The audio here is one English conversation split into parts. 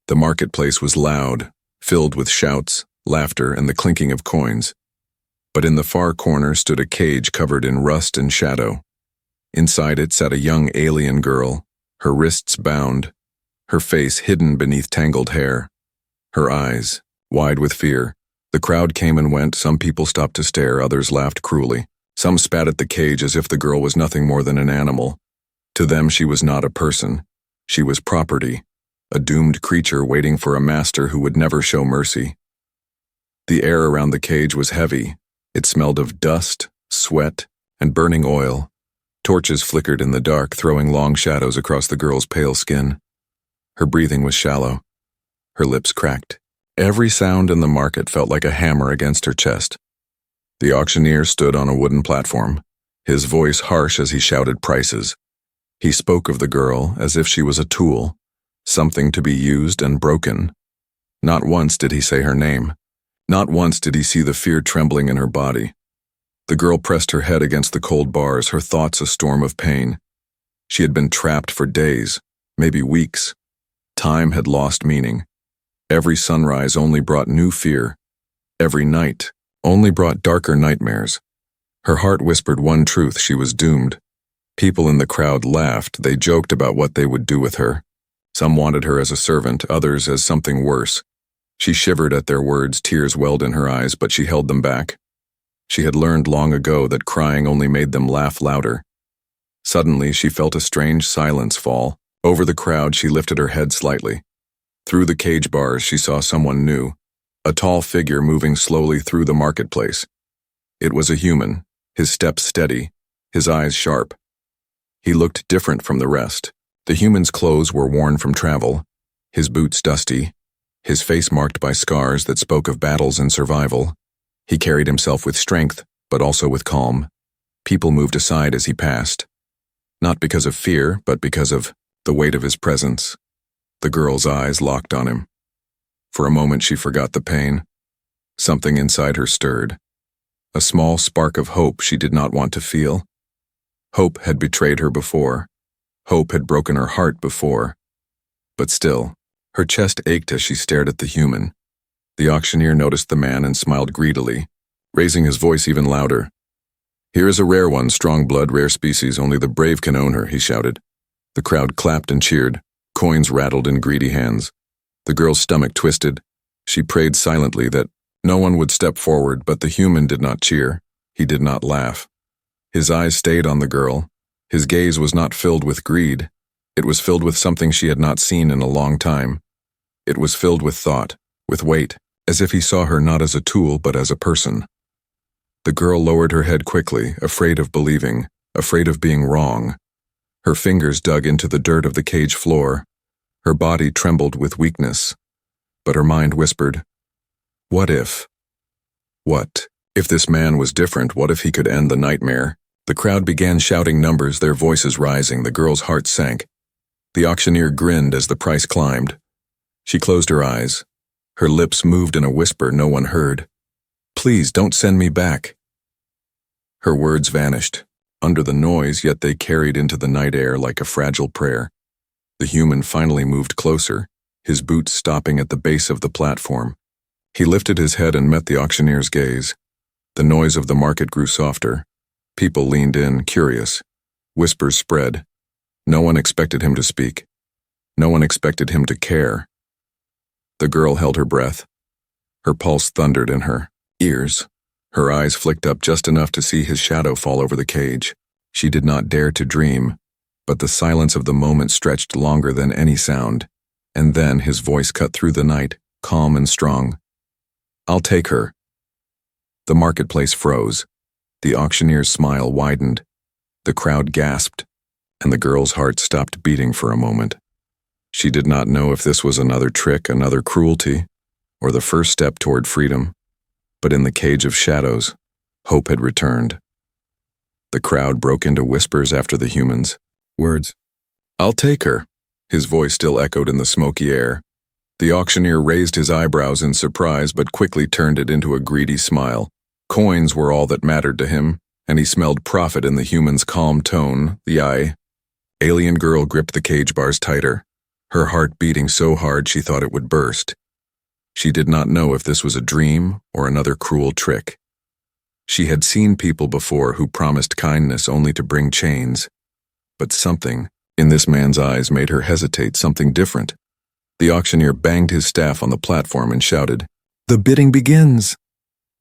The marketplace was loud, filled with shouts, laughter, and the clinking of coins. But in the far corner stood a cage covered in rust and shadow. Inside it sat a young alien girl, her wrists bound, her face hidden beneath tangled hair, her eyes wide with fear. The crowd came and went. Some people stopped to stare, others laughed cruelly. Some spat at the cage as if the girl was nothing more than an animal. To them, she was not a person. She was property, a doomed creature waiting for a master who would never show mercy. The air around the cage was heavy. It smelled of dust, sweat, and burning oil. Torches flickered in the dark, throwing long shadows across the girl's pale skin. Her breathing was shallow. Her lips cracked. Every sound in the market felt like a hammer against her chest. The auctioneer stood on a wooden platform, his voice harsh as he shouted prices. He spoke of the girl as if she was a tool, something to be used and broken. Not once did he say her name. Not once did he see the fear trembling in her body. The girl pressed her head against the cold bars, her thoughts a storm of pain. She had been trapped for days, maybe weeks. Time had lost meaning. Every sunrise only brought new fear. Every night only brought darker nightmares. Her heart whispered one truth: she was doomed. People in the crowd laughed. They joked about what they would do with her. Some wanted her as a servant, others as something worse. She shivered at their words, tears welled in her eyes, but she held them back. She had learned long ago that crying only made them laugh louder. Suddenly, she felt a strange silence fall. Over the crowd, she lifted her head slightly. Through the cage bars, she saw someone new, a tall figure moving slowly through the marketplace. It was a human, his steps steady, his eyes sharp. He looked different from the rest. The human's clothes were worn from travel, his boots dusty, his face marked by scars that spoke of battles and survival. He carried himself with strength, but also with calm. People moved aside as he passed. Not because of fear, but because of the weight of his presence. The girl's eyes locked on him. For a moment she forgot the pain. Something inside her stirred. A small spark of hope she did not want to feel. Hope had betrayed her before. Hope had broken her heart before. But still, her chest ached as she stared at the human. The auctioneer noticed the man and smiled greedily, raising his voice even louder. "Here is a rare one, strong blood, rare species, only the brave can own her," he shouted. The crowd clapped and cheered. Coins rattled in greedy hands. The girl's stomach twisted. She prayed silently that no one would step forward, but the human did not cheer. He did not laugh. His eyes stayed on the girl. His gaze was not filled with greed. It was filled with something she had not seen in a long time. It was filled with thought, with weight, as if he saw her not as a tool but as a person. The girl lowered her head quickly, afraid of believing, afraid of being wrong. Her fingers dug into the dirt of the cage floor. Her body trembled with weakness. But her mind whispered, "What if? What if this man was different? What if he could end the nightmare?" The crowd began shouting numbers, their voices rising. The girl's heart sank. The auctioneer grinned as the price climbed. She closed her eyes. Her lips moved in a whisper no one heard. "Please, don't send me back." Her words vanished under the noise, yet they carried into the night air like a fragile prayer. The human finally moved closer, his boots stopping at the base of the platform. He lifted his head and met the auctioneer's gaze. The noise of the market grew softer. People leaned in, curious. Whispers spread. No one expected him to speak. No one expected him to care. The girl held her breath. Her pulse thundered in her ears. Her eyes flicked up just enough to see his shadow fall over the cage. She did not dare to dream, but the silence of the moment stretched longer than any sound. And then his voice cut through the night, calm and strong. "I'll take her." The marketplace froze. The auctioneer's smile widened. The crowd gasped, and the girl's heart stopped beating for a moment. She did not know if this was another trick, another cruelty, or the first step toward freedom. But in the cage of shadows, hope had returned. The crowd broke into whispers after the human's words. "I'll take her." His voice still echoed in the smoky air. The auctioneer raised his eyebrows in surprise but quickly turned it into a greedy smile. Coins were all that mattered to him, and he smelled profit in the human's calm tone. The alien girl gripped the cage bars tighter. her heart beating so hard she thought it would burst. She did not know if this was a dream or another cruel trick. She had seen people before who promised kindness only to bring chains, but something in this man's eyes made her hesitate, something different. The auctioneer banged his staff on the platform and shouted, "The bidding begins!"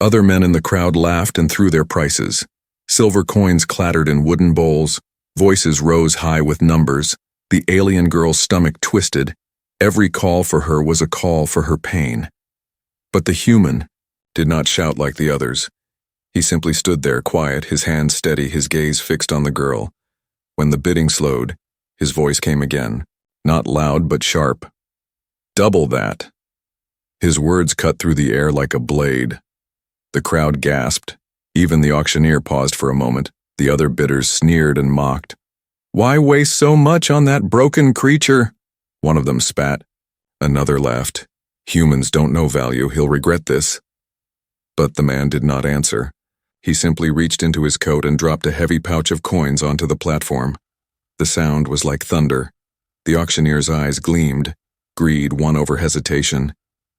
Other men in the crowd laughed and threw their prices. Silver coins clattered in wooden bowls, voices rose high with numbers. The alien girl's stomach twisted. Every call for her was a call for her pain. But the human did not shout like the others. He simply stood there quiet, his hands steady, his gaze fixed on the girl. When the bidding slowed, his voice came again, not loud but sharp. "Double that." His words cut through the air like a blade. The crowd gasped. Even the auctioneer paused for a moment. The other bidders sneered and mocked. "Why waste so much on that broken creature?" One of them spat. Another laughed. "Humans don't know value, he'll regret this." But the man did not answer. He simply reached into his coat and dropped a heavy pouch of coins onto the platform. The sound was like thunder. The auctioneer's eyes gleamed. Greed won over hesitation.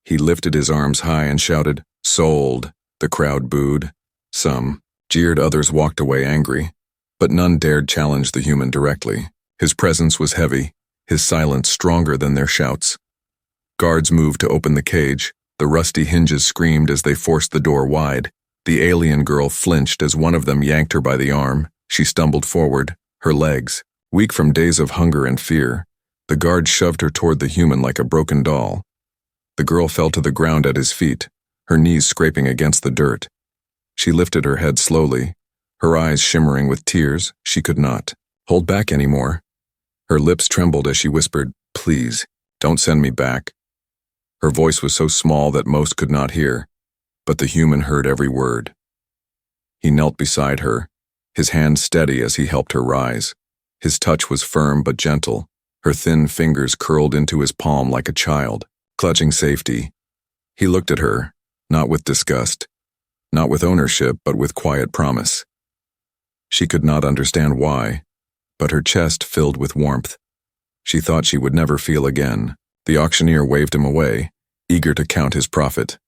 He lifted his arms high and shouted, "Sold." The crowd booed. Some jeered, others walked away angry. But none dared challenge the human directly. His presence was heavy, his silence stronger than their shouts. Guards moved to open the cage. The rusty hinges screamed as they forced the door wide. The alien girl flinched as one of them yanked her by the arm. She stumbled forward, her legs, weak from days of hunger and fear. The guard shoved her toward the human like a broken doll. The girl fell to the ground at his feet, her knees scraping against the dirt. She lifted her head slowly, her eyes shimmering with tears. She could not hold back anymore. Her lips trembled as she whispered, "Please, don't send me back." Her voice was so small that most could not hear, but the human heard every word. He knelt beside her, his hand steady as he helped her rise. His touch was firm but gentle. Her thin fingers curled into his palm like a child, clutching safety. He looked at her, not with disgust, not with ownership, but with quiet promise. She could not understand why, but her chest filled with warmth. She thought she would never feel again. The auctioneer waved him away, eager to count his profit.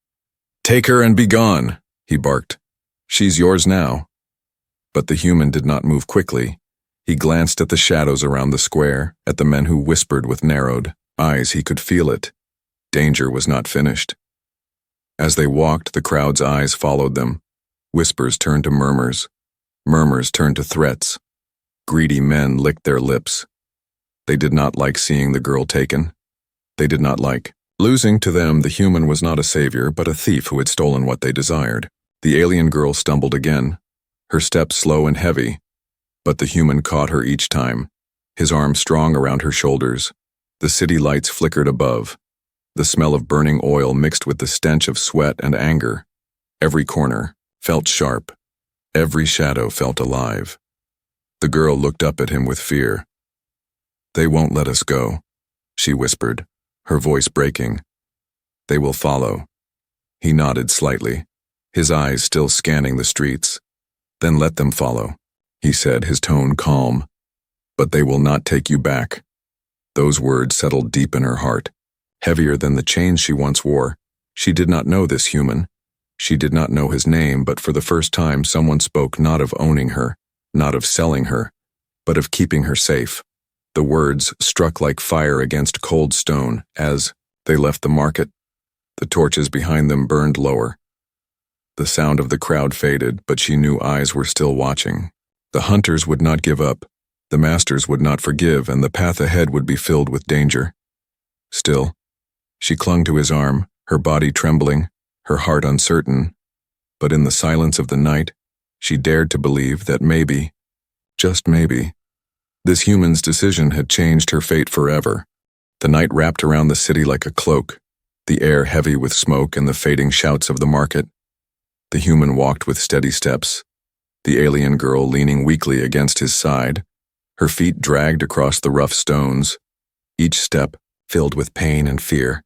"Take her and be gone," he barked. "She's yours now." But the human did not move quickly. He glanced at the shadows around the square, at the men who whispered with narrowed eyes. He could feel it. Danger was not finished. As they walked, the crowd's eyes followed them. Whispers turned to murmurs. Murmurs turned to threats. Greedy men licked their lips. They did not like seeing the girl taken. They did not like losing. To them, the human was not a savior, but a thief who had stolen what they desired. The alien girl stumbled again, her steps slow and heavy, but the human caught her each time, his arm strong around her shoulders. The city lights flickered above. The smell of burning oil mixed with the stench of sweat and anger. Every corner felt sharp. Every shadow felt alive. The girl looked up at him with fear. "They won't let us go," she whispered, her voice breaking. "They will follow." He nodded slightly, his eyes still scanning the streets. "Then let them follow," he said, his tone calm. "But they will not take you back." Those words settled deep in her heart, heavier than the chains she once wore. She did not know this human. She did not know his name, but for the first time someone spoke not of owning her, not of selling her, but of keeping her safe. The words struck like fire against cold stone as they left the market. The torches behind them burned lower. The sound of the crowd faded, but she knew eyes were still watching. The hunters would not give up, the masters would not forgive, and the path ahead would be filled with danger. Still, she clung to his arm, her body trembling, her heart uncertain, but in the silence of the night, she dared to believe that maybe, just maybe, this human's decision had changed her fate forever. The night wrapped around the city like a cloak, the air heavy with smoke and the fading shouts of the market. The human walked with steady steps, the alien girl leaning weakly against his side, her feet dragged across the rough stones, each step filled with pain and fear.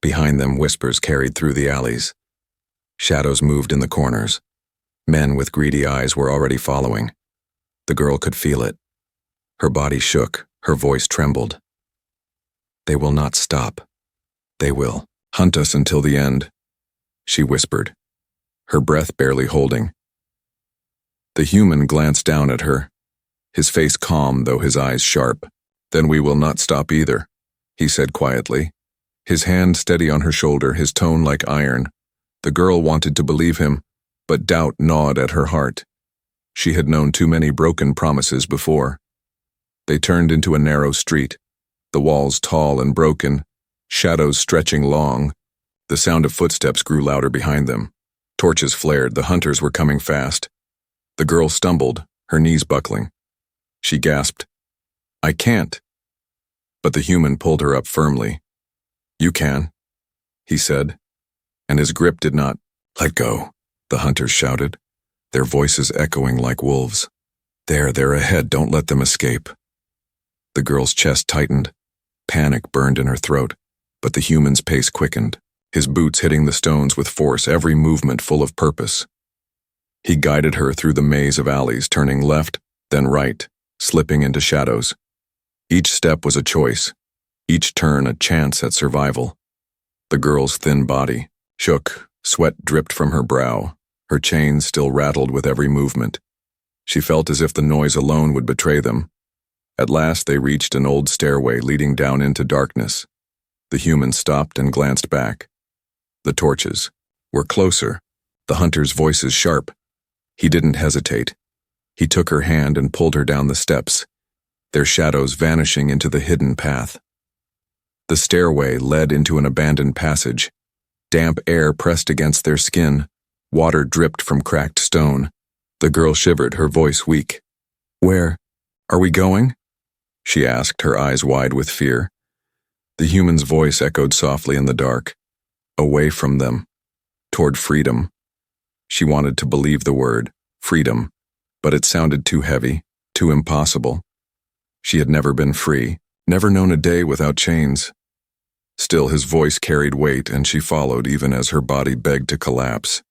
Behind them, whispers carried through the alleys. Shadows moved in the corners. Men with greedy eyes were already following. The girl could feel it. Her body shook, her voice trembled. They will not stop. They will hunt us until the end, she whispered, her breath barely holding. The human glanced down at her, his face calm though his eyes sharp. Then we will not stop either, he said quietly, his hand steady on her shoulder, his tone like iron. The girl wanted to believe him, but doubt gnawed at her heart. She had known too many broken promises before. They turned into a narrow street, the walls tall and broken, shadows stretching long. The sound of footsteps grew louder behind them. Torches flared, the hunters were coming fast. The girl stumbled, her knees buckling. She gasped, "I can't." But the human pulled her up firmly. "You can," he said, and his grip did not. "Let go," the hunters shouted, their voices echoing like wolves. They're ahead, don't let them escape." The girl's chest tightened, panic burned in her throat, but the human's pace quickened, his boots hitting the stones with force, every movement full of purpose. He guided her through the maze of alleys, turning left, then right, slipping into shadows. Each step was a choice, each turn a chance at survival. The girl's thin body shook, sweat dripped from her brow, her chains still rattled with every movement. She felt as if the noise alone would betray them. At last they reached an old stairway leading down into darkness. The human stopped and glanced back. The torches were closer, the hunter's voices sharp. He didn't hesitate. He took her hand and pulled her down the steps, their shadows vanishing into the hidden path. The stairway led into an abandoned passage. Damp air pressed against their skin, water dripped from cracked stone. The girl shivered, her voice weak. "Where are we going?" she asked, her eyes wide with fear. The human's voice echoed softly in the dark. Away from them, toward freedom. She wanted to believe the word, freedom, but it sounded too heavy, too impossible. She had never been free, never known a day without chains. Still, his voice carried weight, and she followed even as her body begged to collapse.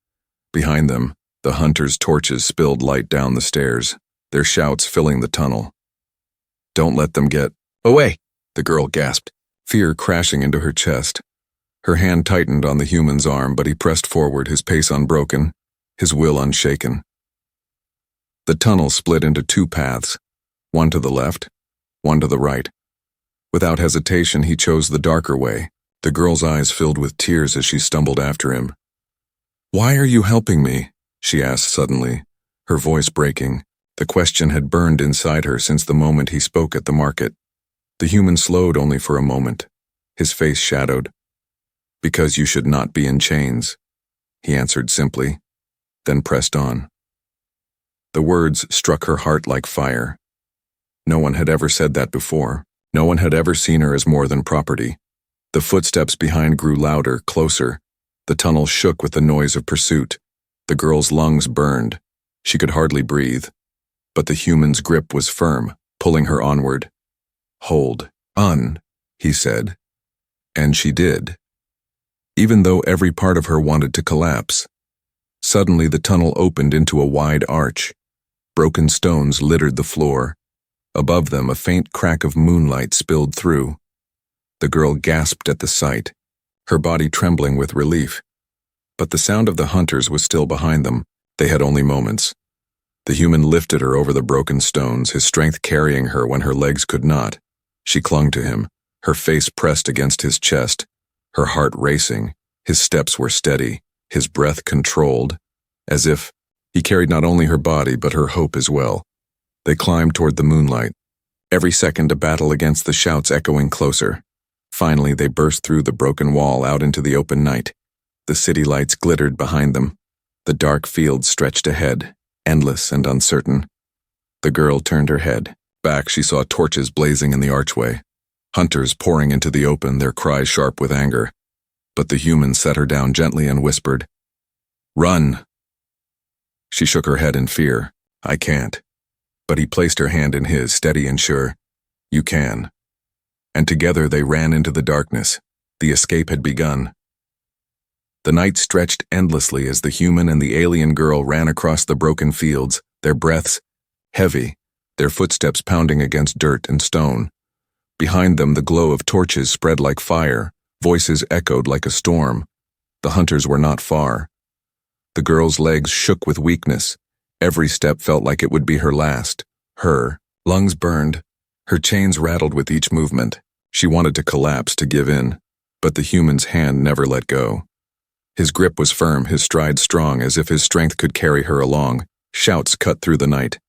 Behind them, the hunters' torches spilled light down the stairs, their shouts filling the tunnel. "Don't let them get away," the girl gasped, fear crashing into her chest. Her hand tightened on the human's arm, but he pressed forward, his pace unbroken, his will unshaken. The tunnel split into two paths, one to the left, one to the right. Without hesitation, he chose the darker way. The girl's eyes filled with tears as she stumbled after him. "Why are you helping me?" she asked suddenly, her voice breaking. The question had burned inside her since the moment he spoke at the market. The human slowed only for a moment, his face shadowed. "Because you should not be in chains," he answered simply, then pressed on. The words struck her heart like fire. No one had ever said that before. No one had ever seen her as more than property. The footsteps behind grew louder, closer. The tunnel shook with the noise of pursuit. The girl's lungs burned. She could hardly breathe. But the human's grip was firm, pulling her onward. "Hold on," he said. And she did. Even though every part of her wanted to collapse. Suddenly the tunnel opened into a wide arch. Broken stones littered the floor. Above them, a faint crack of moonlight spilled through. The girl gasped at the sight, her body trembling with relief. But the sound of the hunters was still behind them. They had only moments. The human lifted her over the broken stones, his strength carrying her when her legs could not. She clung to him, her face pressed against his chest, her heart racing. His steps were steady, his breath controlled, as if he carried not only her body but her hope as well. They climbed toward the moonlight, every second a battle against the shouts echoing closer. Finally, they burst through the broken wall out into the open night. The city lights glittered behind them. The dark fields stretched ahead, endless and uncertain. The girl turned her head. Back, she saw torches blazing in the archway. Hunters pouring into the open, their cries sharp with anger. But the human set her down gently and whispered, "Run." She shook her head in fear. "I can't." But he placed her hand in his, steady and sure. "You can." And together they ran into the darkness. The escape had begun. The night stretched endlessly as the human and the alien girl ran across the broken fields, their breaths heavy, their footsteps pounding against dirt and stone. Behind them, the glow of torches spread like fire, voices echoed like a storm. The hunters were not far. The girl's legs shook with weakness. Every step felt like it would be her last. Her lungs burned. Her chains rattled with each movement. She wanted to collapse, to give in, but the human's hand never let go. His grip was firm, his stride strong, as if his strength could carry her along. Shouts cut through the night.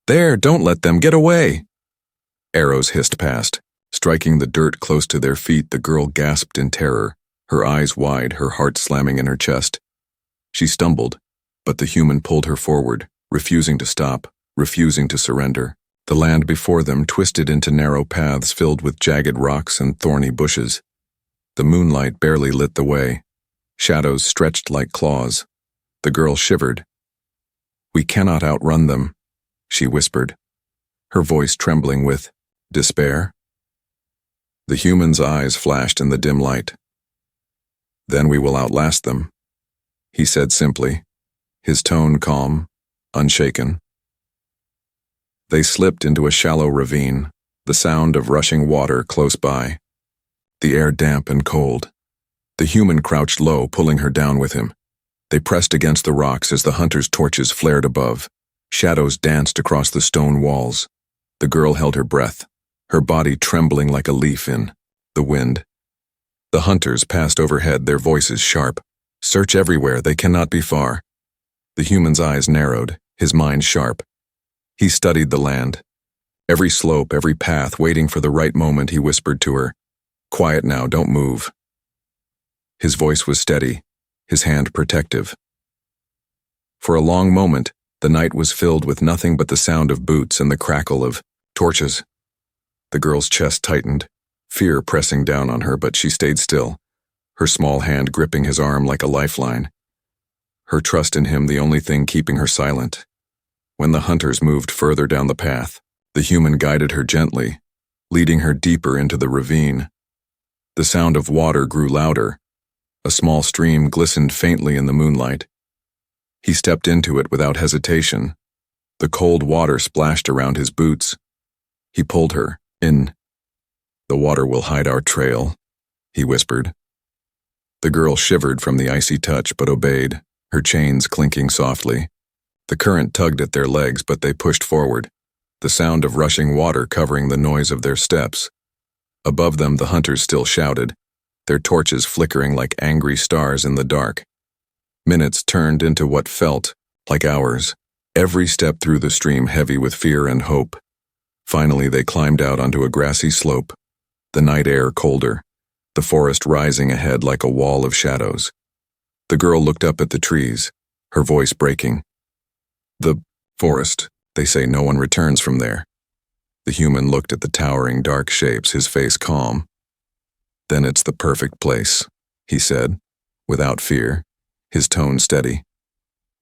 "There, don't let them get away!" Arrows hissed past. Striking the dirt close to their feet, the girl gasped in terror, her eyes wide, her heart slamming in her chest. She stumbled, but the human pulled her forward, refusing to stop, refusing to surrender. The land before them twisted into narrow paths filled with jagged rocks and thorny bushes. The moonlight barely lit the way. Shadows stretched like claws. The girl shivered. "We cannot outrun them," she whispered, her voice trembling with despair. The human's eyes flashed in the dim light. "Then we will outlast them," he said simply, his tone calm, unshaken. They slipped into a shallow ravine, the sound of rushing water close by. The air damp and cold. The human crouched low, pulling her down with him. They pressed against the rocks as the hunters' torches flared above. Shadows danced across the stone walls. The girl held her breath, her body trembling like a leaf in the wind. The hunters passed overhead, their voices sharp. "Search everywhere, they cannot be far." The human's eyes narrowed, his mind sharp. He studied the land. Every slope, every path, waiting for the right moment, he whispered to her, "Quiet now, don't move." His voice was steady, his hand protective. For a long moment, the night was filled with nothing but the sound of boots and the crackle of torches. The girl's chest tightened, fear pressing down on her, but she stayed still, her small hand gripping his arm like a lifeline. Her trust in him the only thing keeping her silent. When the hunters moved further down the path, the human guided her gently, leading her deeper into the ravine. The sound of water grew louder. A small stream glistened faintly in the moonlight. He stepped into it without hesitation. The cold water splashed around his boots. He pulled her in. "The water will hide our trail," he whispered. The girl shivered from the icy touch but obeyed, her chains clinking softly. The current tugged at their legs, but they pushed forward, the sound of rushing water covering the noise of their steps. Above them, the hunters still shouted, their torches flickering like angry stars in the dark. Minutes turned into what felt like hours, every step through the stream heavy with fear and hope. Finally, they climbed out onto a grassy slope, the night air colder, the forest rising ahead like a wall of shadows. The girl looked up at the trees, her voice breaking. "The forest, they say no one returns from there." The human looked at the towering dark shapes, his face calm. "Then it's the perfect place," he said, without fear, his tone steady.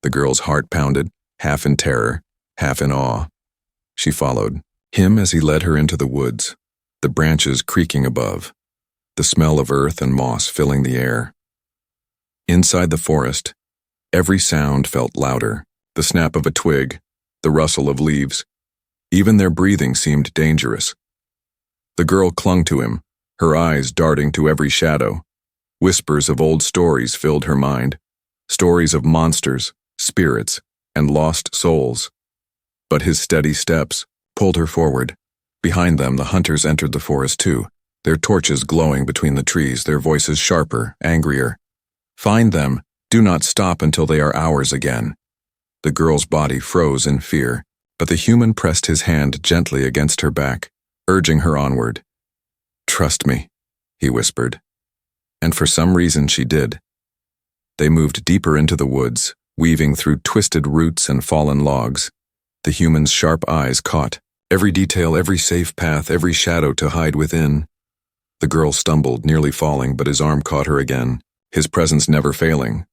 The girl's heart pounded, half in terror, half in awe. She followed him as he led her into the woods, the branches creaking above, the smell of earth and moss filling the air. Inside the forest, every sound felt louder, the snap of a twig, the rustle of leaves. Even their breathing seemed dangerous. The girl clung to him, her eyes darting to every shadow. Whispers of old stories filled her mind, stories of monsters, spirits, and lost souls. But his steady steps pulled her forward. Behind them, the hunters entered the forest too, their torches glowing between the trees, their voices sharper, angrier. "Find them. Do not stop until they are ours again." The girl's body froze in fear, but the human pressed his hand gently against her back, urging her onward. "Trust me," he whispered. And for some reason she did. They moved deeper into the woods, weaving through twisted roots and fallen logs. The human's sharp eyes caught every detail, every safe path, every shadow to hide within. The girl stumbled, nearly falling, but his arm caught her again, his presence never failing.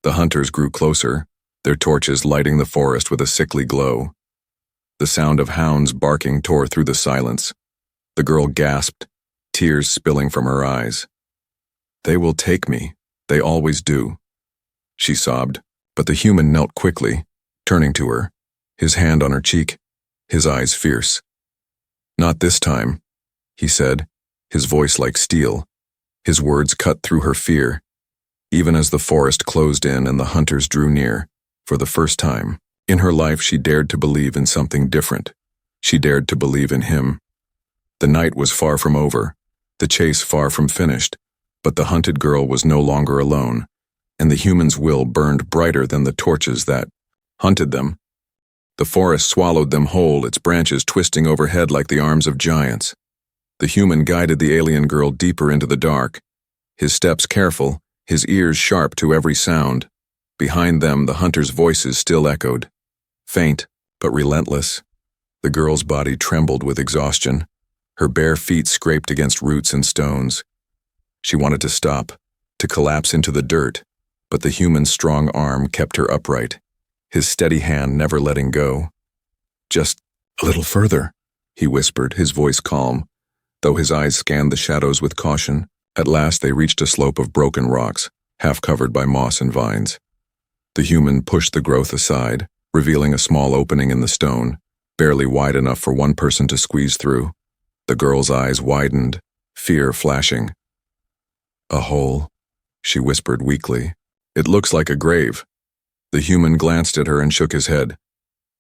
The hunters grew closer, their torches lighting the forest with a sickly glow. The sound of hounds barking tore through the silence. The girl gasped, tears spilling from her eyes. "They will take me. They always do," she sobbed, but the human knelt quickly, turning to her, his hand on her cheek, his eyes fierce. "Not this time. he said, his voice like steel. His words cut through her fear. Even as the forest closed in and the hunters drew near, for the first time in her life she dared to believe in something different. She dared to believe in him. The night was far from over, the chase far from finished, but the hunted girl was no longer alone, and the human's will burned brighter than the torches that hunted them. The forest swallowed them whole, its branches twisting overhead like the arms of giants. The human guided the alien girl deeper into the dark, his steps careful, his ears sharp to every sound. Behind them, the hunters' voices still echoed, faint but relentless. The girl's body trembled with exhaustion. Her bare feet scraped against roots and stones. She wanted to stop, to collapse into the dirt, but the human's strong arm kept her upright, his steady hand never letting go. "Just a little further," he whispered, his voice calm, though his eyes scanned the shadows with caution. At last they reached a slope of broken rocks, half covered by moss and vines. The human pushed the growth aside, revealing a small opening in the stone, barely wide enough for one person to squeeze through. The girl's eyes widened, fear flashing. "A hole," she whispered weakly. "It looks like a grave." The human glanced at her and shook his head.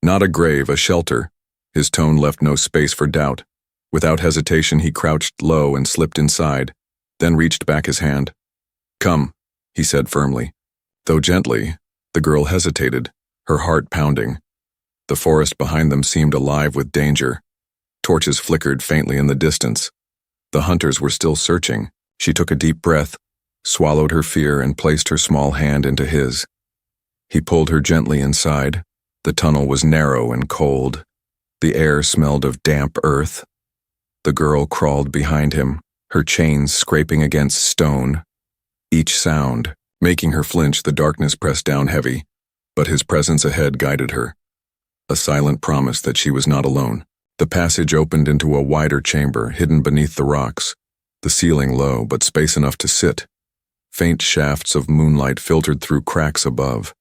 "Not a grave, a shelter." His tone left no space for doubt. Without hesitation, he crouched low and slipped inside, then reached back his hand. "Come," he said firmly. Though gently, the girl hesitated, her heart pounding. The forest behind them seemed alive with danger. Torches flickered faintly in the distance. The hunters were still searching. She took a deep breath, swallowed her fear, and placed her small hand into his. He pulled her gently inside. The tunnel was narrow and cold. The air smelled of damp earth. The girl crawled behind him, her chains scraping against stone. Each sound, making her flinch, the darkness pressed down heavy, but his presence ahead guided her. A silent promise that she was not alone. The passage opened into a wider chamber, hidden beneath the rocks, the ceiling low, but space enough to sit. Faint shafts of moonlight filtered through cracks above.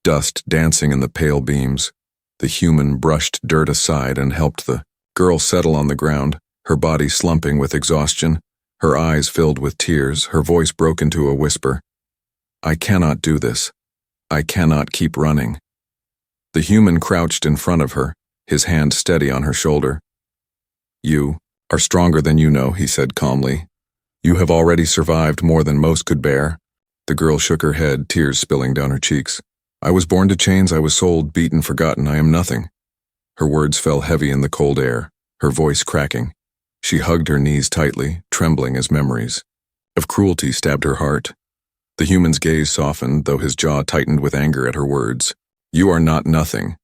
Dust dancing in the pale beams. The human brushed dirt aside and helped the girl settle on the ground, her body slumping with exhaustion, her eyes filled with tears, her voice broke into a whisper. "I cannot do this. I cannot keep running." The human crouched in front of her, his hand steady on her shoulder. "You are stronger than you know," he said calmly. "You have already survived more than most could bear." The girl shook her head, tears spilling down her cheeks. "I was born to chains, I was sold, beaten, forgotten, I am nothing." Her words fell heavy in the cold air, her voice cracking. She hugged her knees tightly, trembling as memories of cruelty stabbed her heart. The human's gaze softened, though his jaw tightened with anger at her words. "You are not nothing,"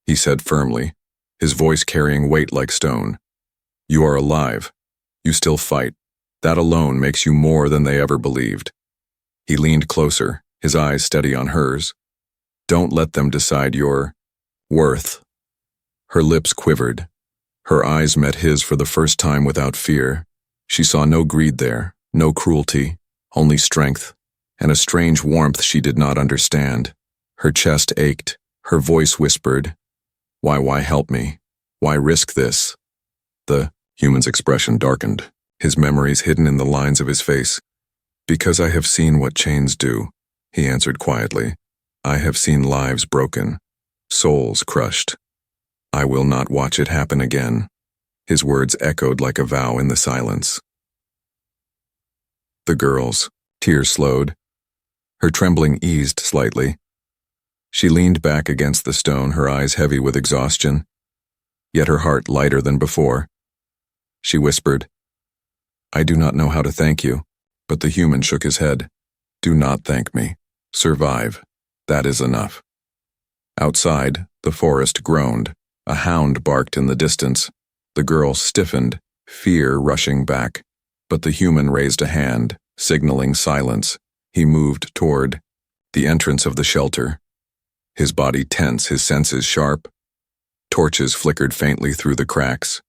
he said firmly, his voice carrying weight like stone. "You are alive. You still fight. That alone makes you more than they ever believed." He leaned closer, his eyes steady on hers. "Don't let them decide your worth." Her lips quivered. Her eyes met his for the first time without fear. She saw no greed there, no cruelty, only strength, and a strange warmth she did not understand. Her chest ached, her voice whispered, why help me? Why risk this?" The human's expression darkened, his memories hidden in the lines of his face. "Because I have seen what chains do," he answered quietly. "I have seen lives broken, souls crushed. I will not watch it happen again." His words echoed like a vow in the silence. The girl's tears slowed. Her trembling eased slightly. She leaned back against the stone, her eyes heavy with exhaustion, yet her heart lighter than before. She whispered, "I do not know how to thank you," but the human shook his head. "Do not thank me. Survive. That is enough." Outside, the forest groaned. A hound barked in the distance. The girl stiffened, fear rushing back, but the human raised a hand, signaling silence. He moved toward the entrance of the shelter, his body tense, his senses sharp. Torches flickered faintly through the cracks.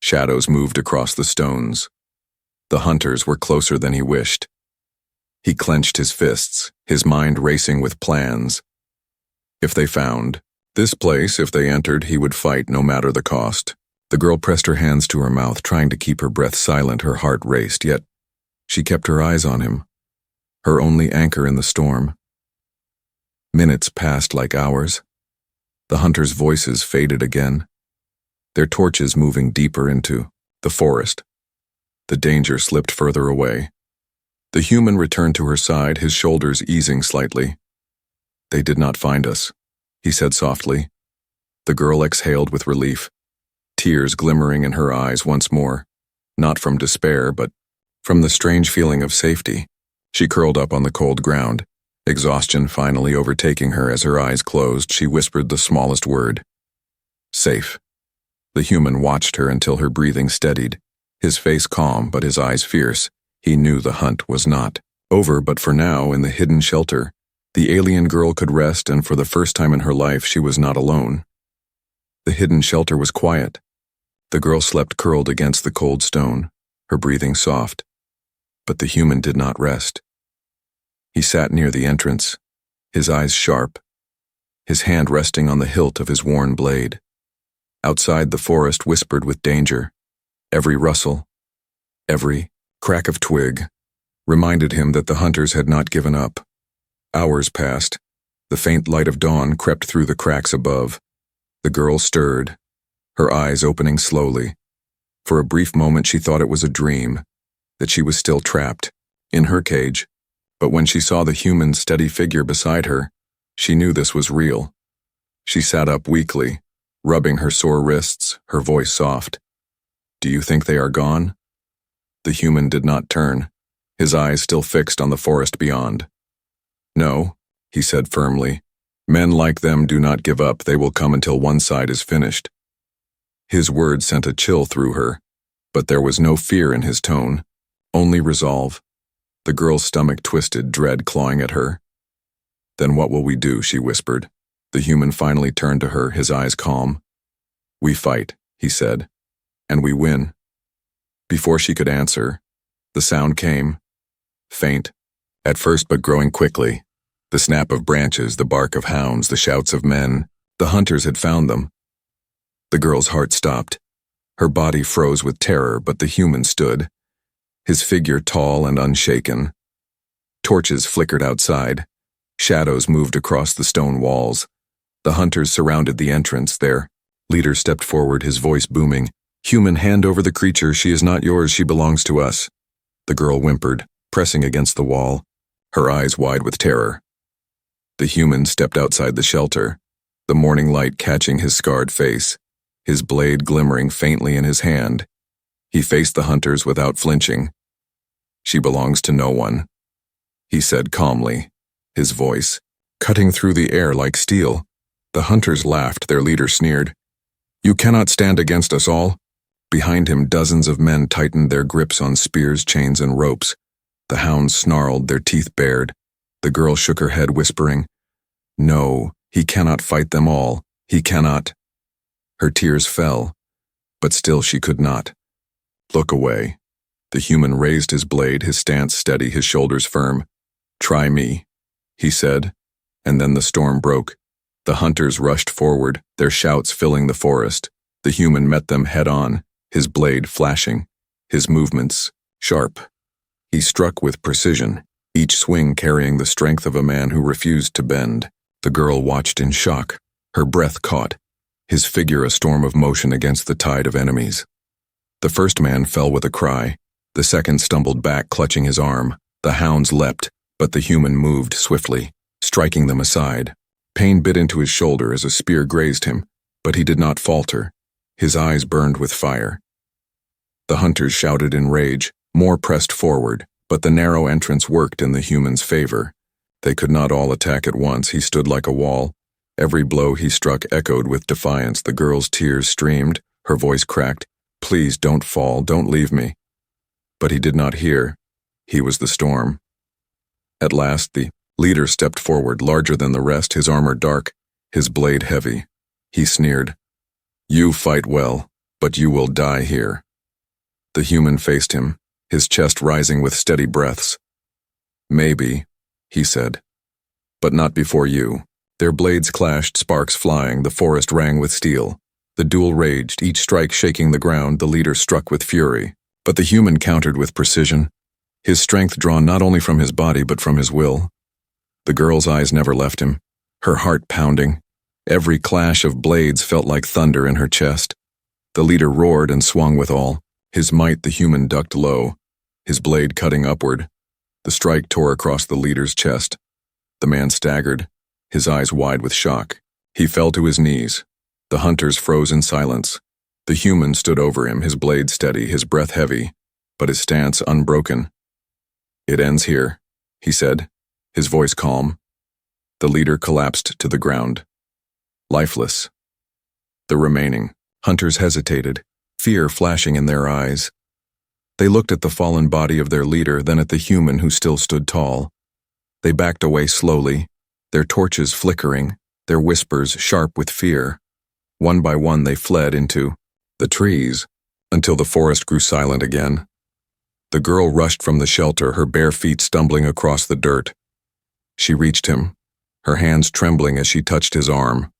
Shadows moved across the stones. The hunters were closer than he wished. He clenched his fists, his mind racing with plans. If they found this place, if they entered, he would fight no matter the cost. The girl pressed her hands to her mouth, trying to keep her breath silent. Her heart raced, yet she kept her eyes on him, her only anchor in the storm. Minutes passed like hours. The hunters' voices faded again, their torches moving deeper into the forest. The danger slipped further away. The human returned to her side, his shoulders easing slightly. "They did not find us," he said softly. The girl exhaled with relief, tears glimmering in her eyes once more, not from despair, but from the strange feeling of safety. She curled up on the cold ground, exhaustion finally overtaking her. As her eyes closed, she whispered the smallest word. "Safe." The human watched her until her breathing steadied, his face calm but his eyes fierce. He knew the hunt was not over, but for now, in the hidden shelter, the alien girl could rest, and for the first time in her life, she was not alone. The hidden shelter was quiet. The girl slept curled against the cold stone, her breathing soft. But the human did not rest. He sat near the entrance, his eyes sharp, his hand resting on the hilt of his worn blade. Outside, the forest whispered with danger. Every rustle, every crack of twig, reminded him that the hunters had not given up. Hours passed. The faint light of dawn crept through the cracks above. The girl stirred, her eyes opening slowly. For a brief moment she thought it was a dream, that she was still trapped, in her cage. But when she saw the human's steady figure beside her, she knew this was real. She sat up weakly, rubbing her sore wrists, her voice soft. "Do you think they are gone?" The human did not turn, his eyes still fixed on the forest beyond. "No," he said firmly. "Men like them do not give up. They will come until one side is finished." His words sent a chill through her, but there was no fear in his tone, only resolve. The girl's stomach twisted, dread clawing at her. "Then what will we do?" she whispered. The human finally turned to her, his eyes calm. "We fight," he said, "and we win." Before she could answer, the sound came, faint, at first but growing quickly. The snap of branches, the bark of hounds, the shouts of men. The hunters had found them. The girl's heart stopped. Her body froze with terror, but the human stood, his figure tall and unshaken. Torches flickered outside. Shadows moved across the stone walls. The hunters surrounded the entrance. Their leader stepped forward, his voice booming. "Human, hand over the creature. She is not yours. She belongs to us." The girl whimpered, pressing against the wall, her eyes wide with terror. The human stepped outside the shelter, the morning light catching his scarred face, his blade glimmering faintly in his hand. He faced the hunters without flinching. "She belongs to no one," he said calmly, his voice cutting through the air like steel. The hunters laughed, their leader sneered. "You cannot stand against us all." Behind him, dozens of men tightened their grips on spears, chains, and ropes. The hounds snarled, their teeth bared. The girl shook her head, whispering, "No, he cannot fight them all. He cannot." Her tears fell, but still she could not look away. The human raised his blade, his stance steady, his shoulders firm. "Try me," he said, and then the storm broke. The hunters rushed forward, their shouts filling the forest. The human met them head-on, his blade flashing, his movements sharp. He struck with precision, each swing carrying the strength of a man who refused to bend. The girl watched in shock, her breath caught, his figure a storm of motion against the tide of enemies. The first man fell with a cry. The second stumbled back, clutching his arm. The hounds leapt, but the human moved swiftly, striking them aside. Pain bit into his shoulder as a spear grazed him, but he did not falter. His eyes burned with fire. The hunters shouted in rage. More pressed forward, but the narrow entrance worked in the human's favor. They could not all attack at once. He stood like a wall. Every blow he struck echoed with defiance. The girl's tears streamed, her voice cracked. "Please don't fall, don't leave me." But he did not hear. He was the storm. At last, the leader stepped forward, larger than the rest, his armor dark, his blade heavy. He sneered, "You fight well, but you will die here." The human faced him, his chest rising with steady breaths. "Maybe," he said, "but not before you." Their blades clashed, sparks flying, the forest rang with steel. The duel raged, each strike shaking the ground. The leader struck with fury, but the human countered with precision, his strength drawn not only from his body but from his will. The girl's eyes never left him, her heart pounding. Every clash of blades felt like thunder in her chest. The leader roared and swung with all his might. The human ducked low, his blade cutting upward. The strike tore across the leader's chest. The man staggered, his eyes wide with shock. He fell to his knees. The hunters froze in silence. The human stood over him, his blade steady, his breath heavy, but his stance unbroken. "It ends here," he said, his voice calm. The leader collapsed to the ground, lifeless. The remaining hunters hesitated, fear flashing in their eyes. They looked at the fallen body of their leader, then at the human who still stood tall. They backed away slowly, their torches flickering, their whispers sharp with fear. One by one they fled into the trees, until the forest grew silent again. The girl rushed from the shelter, her bare feet stumbling across the dirt. She reached him, her hands trembling as she touched his arm.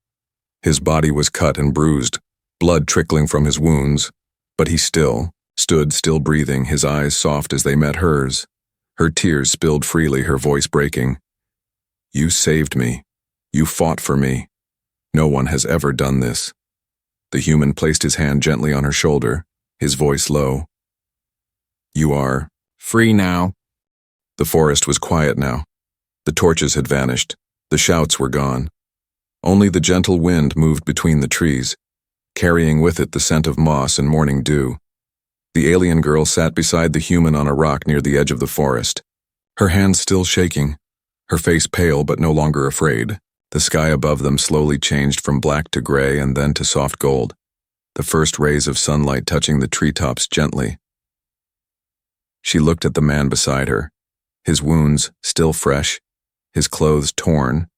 His body was cut and bruised, blood trickling from his wounds, but he stood still breathing, his eyes soft as they met hers. Her tears spilled freely, her voice breaking. "You saved me. You fought for me. No one has ever done this." The human placed his hand gently on her shoulder, his voice low. "You are free now." The forest was quiet now. The torches had vanished. The shouts were gone. Only the gentle wind moved between the trees, carrying with it the scent of moss and morning dew. The alien girl sat beside the human on a rock near the edge of the forest, her hands still shaking, her face pale but no longer afraid. The sky above them slowly changed from black to gray and then to soft gold, the first rays of sunlight touching the treetops gently. She looked at the man beside her, his wounds still fresh, his clothes torn,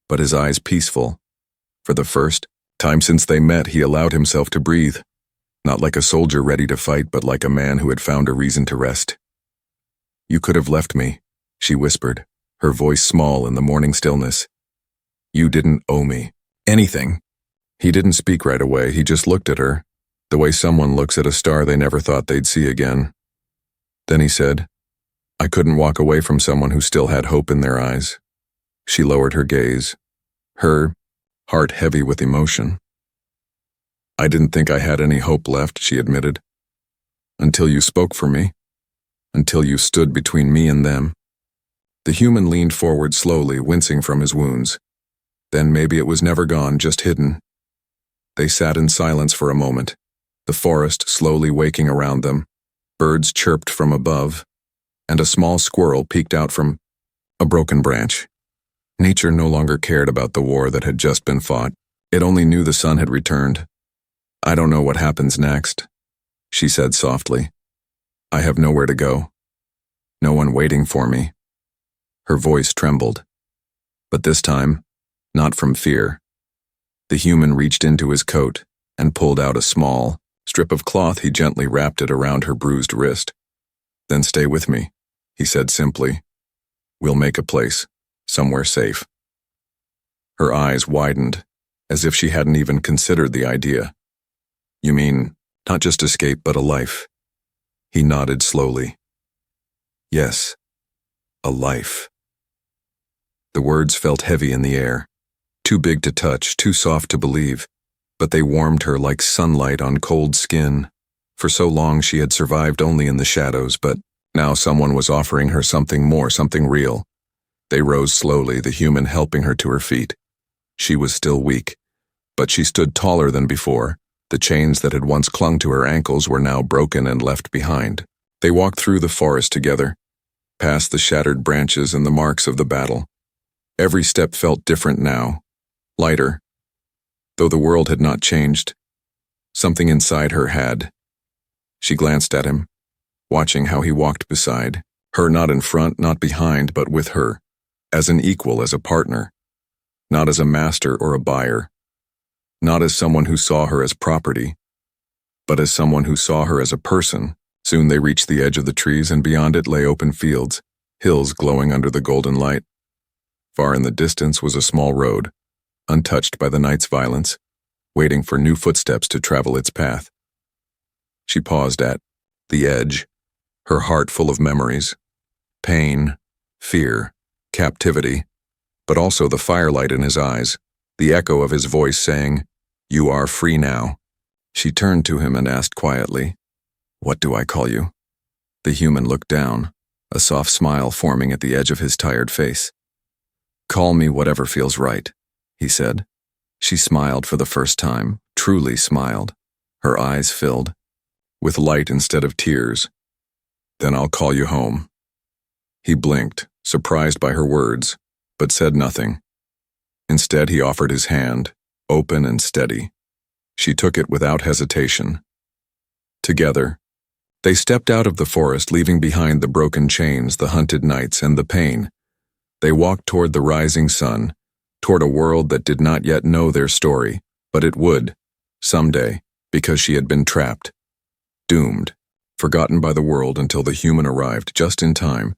but his eyes peaceful. For the first time since they met, he allowed himself to breathe, not like a soldier ready to fight, but like a man who had found a reason to rest. "You could have left me," she whispered, her voice small in the morning stillness. "You didn't owe me anything." He didn't speak right away, he just looked at her, the way someone looks at a star they never thought they'd see again. Then he said, "I couldn't walk away from someone who still had hope in their eyes." She lowered her gaze, her heart heavy with emotion. "I didn't think I had any hope left," she admitted. "Until you spoke for me. Until you stood between me and them." The human leaned forward slowly, wincing from his wounds. Then maybe it was never gone, just hidden. They sat in silence for a moment, the forest slowly waking around them. Birds chirped from above, and a small squirrel peeked out from a broken branch. Nature no longer cared about the war that had just been fought. It only knew the sun had returned. "I don't know what happens next," she said softly. "I have nowhere to go. No one waiting for me." Her voice trembled. But this time, not from fear. The human reached into his coat and pulled out a small strip of cloth. He gently wrapped it around her bruised wrist. "Then stay with me," he said simply. "We'll make a place, somewhere safe." Her eyes widened, as if she hadn't even considered the idea. "You mean, not just escape, but a life?" He nodded slowly. "Yes, a life." The words felt heavy in the air, too big to touch, too soft to believe, but they warmed her like sunlight on cold skin. For so long she had survived only in the shadows, but now someone was offering her something more, something real. They rose slowly, the human helping her to her feet. She was still weak, but she stood taller than before. The chains that had once clung to her ankles were now broken and left behind. They walked through the forest together, past the shattered branches and the marks of the battle. Every step felt different now, lighter. Though the world had not changed, something inside her had. She glanced at him, watching how he walked beside her, not in front, not behind, but with her, as an equal, as a partner, not as a master or a buyer, not as someone who saw her as property, but as someone who saw her as a person. Soon they reached the edge of the trees, and beyond it lay open fields, hills glowing under the golden light. Far in the distance was a small road, untouched by the night's violence, waiting for new footsteps to travel its path. She paused at the edge, her heart full of memories, pain, fear, captivity, but also the firelight in his eyes, the echo of his voice saying, "You are free now." She turned to him and asked quietly, "What do I call you?" The human looked down, a soft smile forming at the edge of his tired face. "Call me whatever feels right," he said. She smiled for the first time, truly smiled. Her eyes filled, with light instead of tears. "Then I'll call you home." He blinked, surprised by her words, but said nothing. Instead, he offered his hand, open and steady. She took it without hesitation. Together, they stepped out of the forest, leaving behind the broken chains, the hunted nights, and the pain. They walked toward the rising sun, toward a world that did not yet know their story, but it would, someday, because she had been trapped, doomed, forgotten by the world until the human arrived just in time